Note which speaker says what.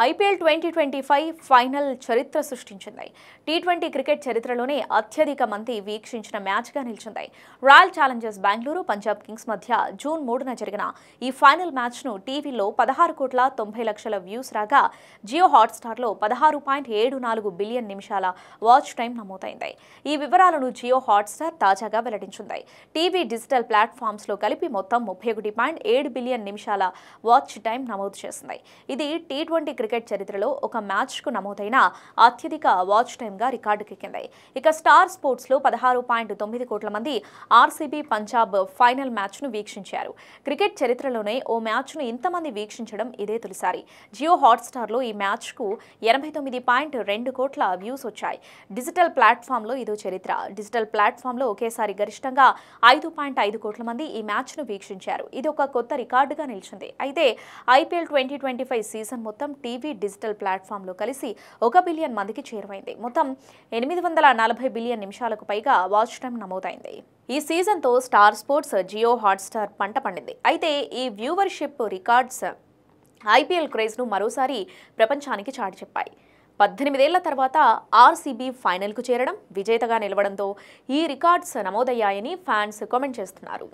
Speaker 1: IPL 2025 final చరిత్ర సృష్టించింది. T20 cricket చరిత్రలోనే అత్యధిక మంది వీక్షించిన మ్యాచ్గా నిలిచింది. Royal Challengers Bengaluru, Punjab Kings మధ్య జూన్ 3న జరిగిన ఈ ఫైనల్ మ్యాచ్ను టీవీలో 16,90,00,000 వ్యూస్ రాగా జియో హాట్స్టార్లో 16.74 బిలియన్ నిమిషాల వాచ్ టైం నమోదైంది. ఈ వివరాలను జియో హాట్స్టార్ తాజాగా వెల్లడించింది. టీవీ డిజిటల్ ప్లాట్ఫామ్స్లో కలిపి మొత్తం 31.7 బిలియన్ నిమిషాల వాచ్ టైం నమోదు చేసింది. ఇది టీ20 క్రికెట్ చరిత్రలో ఒక మ్యాచ్కు నమోదైన అత్యధిక వాచ్ టైమ్గా రికార్డుకెక్కింది. ఇక స్టార్ స్పోర్ట్స్లో 16.9 కోట్ల మంది ఆర్సీబీ పంజాబ్ ఫైనల్ మ్యాచ్ను వీక్షించారు. క్రికెట్ చరిత్రలోనే ఓ మ్యాచ్ను ఇంతమంది వీక్షించడం ఇదే తొలిసారి. జియో హాట్స్టార్లో ఈ మ్యాచ్కు 89.2 కోట్ల వ్యూస్ వచ్చాయి. డిజిటల్ ప్లాట్ఫామ్లో ఇదో చరిత్ర. డిజిటల్ ప్లాట్ఫామ్లో ఒకేసారి గరిష్టంగా 5.5 కోట్ల మంది ఈ మ్యాచ్ను వీక్షించారు. ఇది ఒక కొత్త రికార్డుగా నిలిచింది. అయితే ఐపీఎల్ 2025 సీజన్ మొత్తం టీవీ డిజిటల్ ప్లాట్ఫామ్లో కలిసి 1 బిలియన్ మందికి చేరువైంది. మొత్తం 840 బిలియన్ నిమిషాలకు పైగా వాచ్ టైం నమోదైంది. ఈ సీజన్తో స్టార్ స్పోర్ట్స్, జియో హాట్స్టార్ పంట పండింది. అయితే ఈ వ్యూవర్షిప్ రికార్డ్స్ ఐపీఎల్ క్రేజ్ను మరోసారి ప్రపంచానికి చాటి చెప్పాయి. 18 ఏళ్ల తర్వాత ఆర్సీబీ ఫైనల్కు చేరడం, విజేతగా నిలవడంతో ఈ రికార్డ్స్ నమోదయ్యాయని ఫ్యాన్స్ కామెంట్ చేస్తున్నారు.